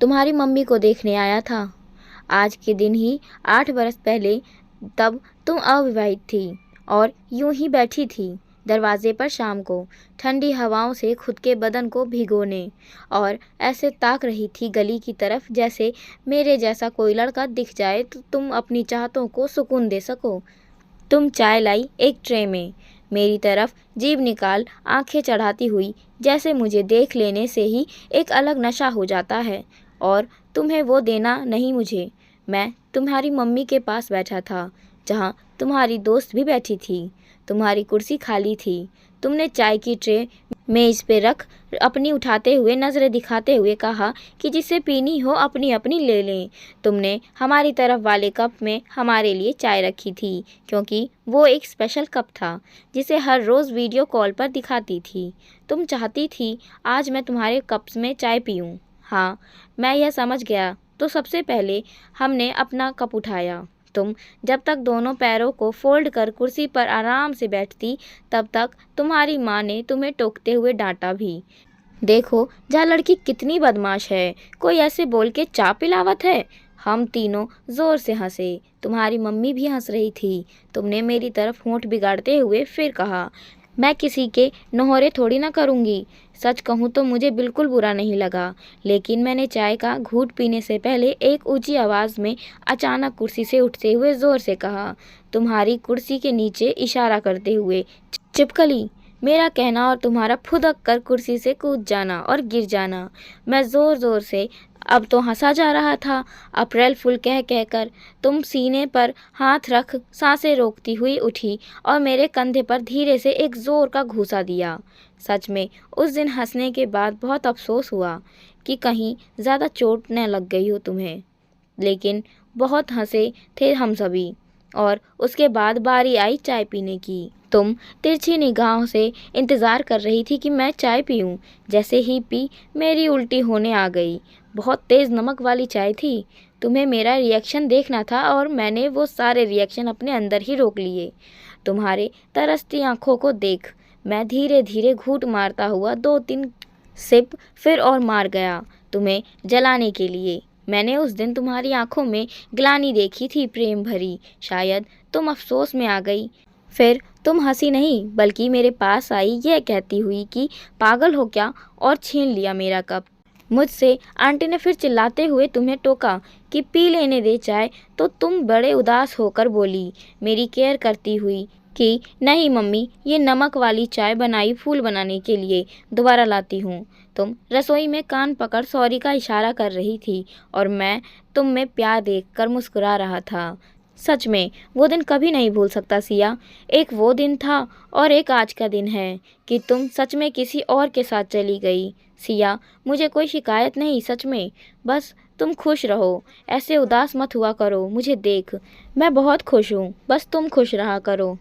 तुम्हारी मम्मी को देखने आया था। आज के दिन ही 8 बरस पहले, तब तुम अविवाहित थी और यूं ही बैठी थी दरवाजे पर शाम को, ठंडी हवाओं से खुद के बदन को भिगोने, और ऐसे ताक रही थी गली की तरफ जैसे मेरे जैसा कोई लड़का दिख जाए तो तुम अपनी चाहतों को सुकून दे सको। तुम चाय लाई एक ट्रे में, मेरी तरफ जीभ निकाल आंखें चढ़ाती हुई, जैसे मुझे देख लेने से ही एक अलग नशा हो जाता है और तुम्हें वो देना नहीं मुझे। मैं तुम्हारी मम्मी के पास बैठा था, जहाँ तुम्हारी दोस्त भी बैठी थी। तुम्हारी कुर्सी खाली थी। तुमने चाय की ट्रे मेज पे रख अपनी उठाते हुए नज़रें दिखाते हुए कहा कि जिसे पीनी हो अपनी अपनी ले लें। तुमने हमारी तरफ वाले कप में हमारे लिए चाय रखी थी, क्योंकि वो एक स्पेशल कप था जिसे हर रोज़ वीडियो कॉल पर दिखाती थी। तुम चाहती थी आज मैं तुम्हारे कप में चाय पीऊँ। हाँ, मैं यह समझ गया तो सबसे पहले हमने अपना कप उठाया। तुम जब तक दोनों पैरों को फोल्ड कर कुर्सी पर आराम से बैठती, तब तक तुम्हारी माँ ने तुम्हें टोकते हुए डांटा भी। देखो जा लड़की कितनी बदमाश है, कोई ऐसे बोल के चाय पिलावत है। हम तीनों जोर से हंसे। तुम्हारी मम्मी भी हंस रही थी। तुमने मेरी तरफ होंठ बिगाड़ते हुए फिर कहा, मैं किसी के नौहरे थोड़ी ना करूँगी। सच कहूँ तो मुझे बिल्कुल बुरा नहीं लगा, लेकिन मैंने चाय का घूंट पीने से पहले एक ऊंची आवाज़ में अचानक कुर्सी से उठते हुए ज़ोर से कहा, तुम्हारी कुर्सी के नीचे इशारा करते हुए, चिपकली। मेरा कहना और तुम्हारा फुदक कर कुर्सी से कूद जाना और गिर जाना। मैं ज़ोर ज़ोर से, अब तो हंसा जा रहा था, अप्रैल फूल कह कहकर तुम सीने पर हाथ रख सांसें रोकती हुई उठी और मेरे कंधे पर धीरे से एक ज़ोर का घूंसा दिया। सच में उस दिन हंसने के बाद बहुत अफसोस हुआ कि कहीं ज़्यादा चोट न लग गई हो तुम्हें, लेकिन बहुत हंसे थे हम सभी। और उसके बाद बारी आई चाय पीने की। तुम तिरछी निगाहों से इंतज़ार कर रही थी कि मैं चाय पीऊँ। जैसे ही पी, मेरी उल्टी होने आ गई। बहुत तेज़ नमक वाली चाय थी। तुम्हें मेरा रिएक्शन देखना था और मैंने वो सारे रिएक्शन अपने अंदर ही रोक लिए। तुम्हारे तरसती आंखों को देख मैं धीरे धीरे घूंट मारता हुआ 2-3 सिप फिर और मार गया, तुम्हें जलाने के लिए। मैंने उस दिन तुम्हारी आंखों में ग्लानि देखी थी, प्रेम भरी। शायद तुम अफसोस में आ गई। फिर तुम हंसी नहीं बल्कि मेरे पास आई, यह कहती हुई कि पागल हो क्या, और छीन लिया मेरा कप मुझसे। आंटी ने फिर चिल्लाते हुए तुम्हें टोका कि पी लेने दे चाय, तो तुम बड़े उदास होकर बोली, मेरी केयर करती हुई, कि नहीं मम्मी, ये नमक वाली चाय बनाई फूल बनाने के लिए, दोबारा लाती हूँ। तुम रसोई में कान पकड़ सॉरी का इशारा कर रही थी और मैं तुम में प्यार देखकर मुस्कुरा रहा था। सच में वो दिन कभी नहीं भूल सकता सिया। एक वो दिन था और एक आज का दिन है कि तुम सच में किसी और के साथ चली गई। सिया, मुझे कोई शिकायत नहीं, सच में। बस तुम खुश रहो, ऐसे उदास मत हुआ करो। मुझे देख, मैं बहुत खुश हूँ, बस तुम खुश रहा करो।